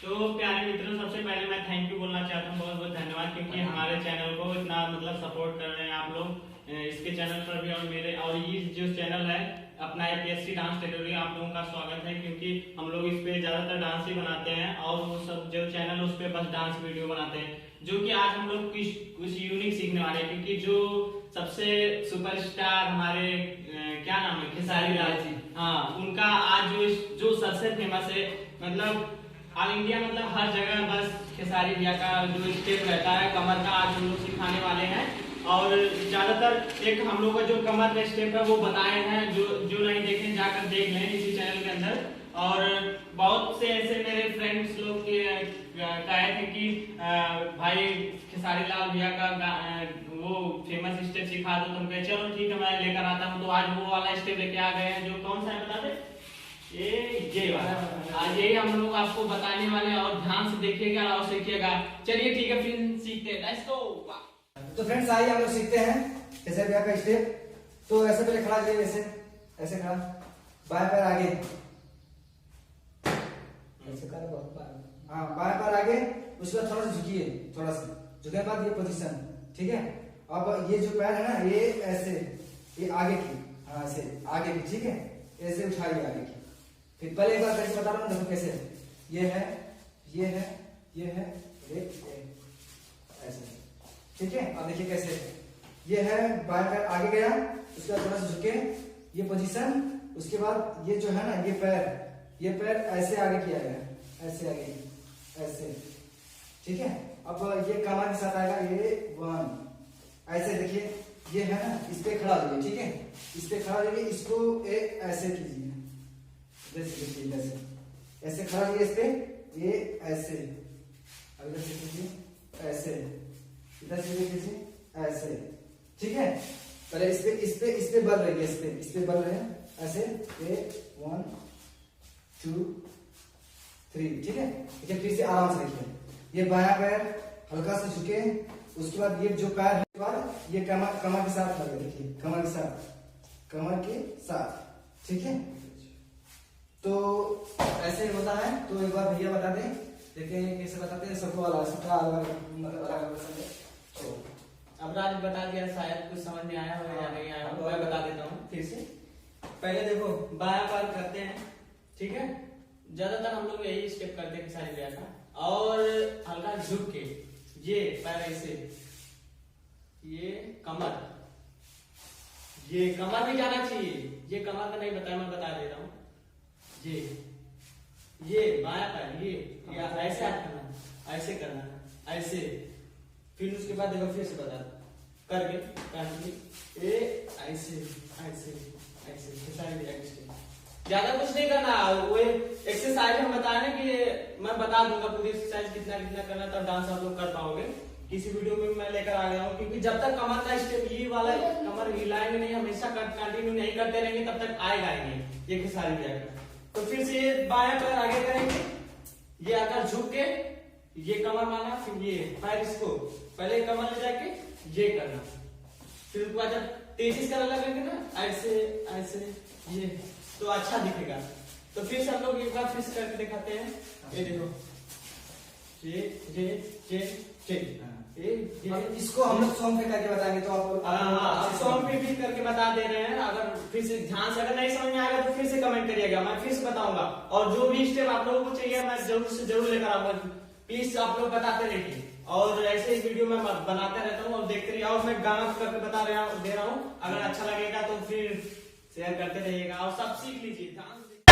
तो प्यारे मित्रों, सबसे पहले मैं थैंक यू बोलना चाहता हूँ, बहुत बहुत धन्यवाद, क्योंकि हमारे चैनल को इतना मतलब सपोर्ट कर रहे हैं आप लोग इसके चैनल पर भी, और मेरे और ये जो चैनल है अपना APSC डांस ट्यूटोरियल, आप लोगों का स्वागत है, क्योंकि हम लोग इस पे ज्यादातर डांस ही बनाते हैं और वो सब जो चैनल उस पे बस डांस वीडियो बनाते हैं, जो कि आज हम लोग कुछ यूनिक सीखने वाले हैं, क्योंकि जो सबसे सुपरस्टार हमारे क्या नाम है, खेसारी लाल जी, हाँ, उनका आज जो सबसे फेमस है, मतलब ऑल इंडिया, मतलब हर जगह बस खेसारी भैया का जो स्टेप रहता है कमर का, आज हम लोग सिखाने वाले हैं। और ज्यादातर एक हम लोग का जो कमर का स्टेप है वो बताए हैं, जो नहीं देखे जाकर देख लें इसी चैनल के अंदर। और बहुत से ऐसे मेरे फ्रेंड्स लोग कहे थे कि भाई खेसारी लाल भैया का वो फेमस स्टेप सिखा दो, तुम कहे चलो ठीक है मैं लेकर आता हूँ। तो आज वो वाला स्टेप लेके आ गए हैं, जो कौन सा है बता दे, ये वाला आज यही हम लोग आपको बताने वाले हैं, और ध्यान से देखिएगा और सीखिएगा। चलिए ठीक है, फिर सीखते हैं, लेट्स गो। तो फ्रेंड्स आइए हम लोग सीखते हैं कैसे भैया का स्टेप। तो ऐसे पहले खड़ा करिए, ऐसे खड़ा, बाएं पैर आगे, ऐसे कर, हाँ बाएं पैर आगे, उसके बाद थोड़ा सा झुकिए, थोड़ा सा झुकने के बाद ये पोजीशन, ठीक है। अब ये जो पैर है ना, ये ऐसे, ये आगे की, हाँ ऐसे आगे की, ठीक है, ऐसे उठाइए आगे की। फिर पहले एक बार कैसे बता रहा हूँ, देखो कैसे, ये है, ये है, ये है, ये ऐसे, ठीक है। अब देखिए कैसे, ये है बाएं पैर आगे गया, उसके बाद थोड़ा सा झुके, ये पोजीशन, उसके बाद ये जो है ना, ये पैर ऐसे आगे किया गया, ऐसे आगे, ऐसे, ठीक है। अब ये कमर के साथ आएगा, ये 1 ऐसे, देखिए ये है ना, इस पे खड़ा रहिए, ठीक है, इस पे खड़ा रहिए, इसको ऐसे कीजिए, जैसे ऐसे खड़ा रहिए, इस पे ये ऐसे, अब इधर से कीजिए ऐसे, इधर से कीजिए ऐसे, ठीक है। पहले इस पे बल रही है, इस पे बल रहे हैं ऐसे, ये 1 2 3, ठीक है। देखिए फिर से आराम से देखिए, ये बायां पैर हल्का से झुके, उसके बाद ये जो पैर है, बाद ये कमर के साथ लगे, देखिए कमर के साथ, ठीक है। तो ऐसे होता है। तो एक बार भैया बता दें, देखिए कैसे बताते हैं, सबको सबका अलग है। तो अब राज बता दिया, शायद कुछ समझ में आया हो या नहीं आया हो, मैं बता देता हूँ फिर से। पहले देखो बायां पैर करते हैं, ठीक है, ज्यादातर हम लोग यही स्टेप करते हैं खेसारी भैया का, और हल्का झुक के ये पैर ऐसे, ये कमर भी जाना चाहिए, ये कमर का नहीं बताया, मैं बता दे रहा हूँ, ये बायां पैर, ये ऐसे हाथ करना, ऐसे करना, ऐसे, फिर उसके बाद देखो फिर से बता करके ये ऐसे ऐसे ऐसे खेसारी भैया के स्टेप, ज्यादा कुछ नहीं करना। वो एक्सरसाइज हम बताए ना कि मैं बता दूंगा पूरी एक्सरसाइज कितना कितना करना, तब डांस आप लोग कर पाओगे। किसी वीडियो में मैं लेकर आ गया हूँ, क्योंकि जब तक कमर का स्टेप ये वाला कमर हिलाएंगे नहीं, हमेशा कंटिन्यू नहीं करते रहेंगे, तब तक आएगा ही नहीं ये खेसारी भैया का। तो फिर से ये बायां पैर आगे करेंगे, ये आकर झुक के, ये कमर माना, फिर ये पैर, इसको पहले कमर ले जाके ये करना, फिर उसके बाद जब तेजी से करने लगेंगे ना, ऐसे ऐसे, ये तो अच्छा दिखेगा। तो फिर से हम लोग एक बार फिर से करके दिखाते हैं, ये देखो, इसको हम लोग सॉन्ग पे करके बताएंगे, तो आप सॉन्ग पे भी करके बता दे रहे हैं। अगर फिर से ध्यान से अगर नहीं समझ में आएगा तो फिर से कमेंट करिएगा, मैं फिर से बताऊंगा, और जो भी स्टेप आप लोगों को चाहिए मैं जरूर से जरूर लेकर आऊंगा। प्लीज आप लोग बताते रहिए, और ऐसे ही वीडियो में बनाते रहता हूँ और देखते रहिए, और मैं गाना करके दे रहा हूँ। अगर अच्छा लगेगा तो फिर शेयर करते रहिएगा और सब सीख लीजिए, ध्यान से।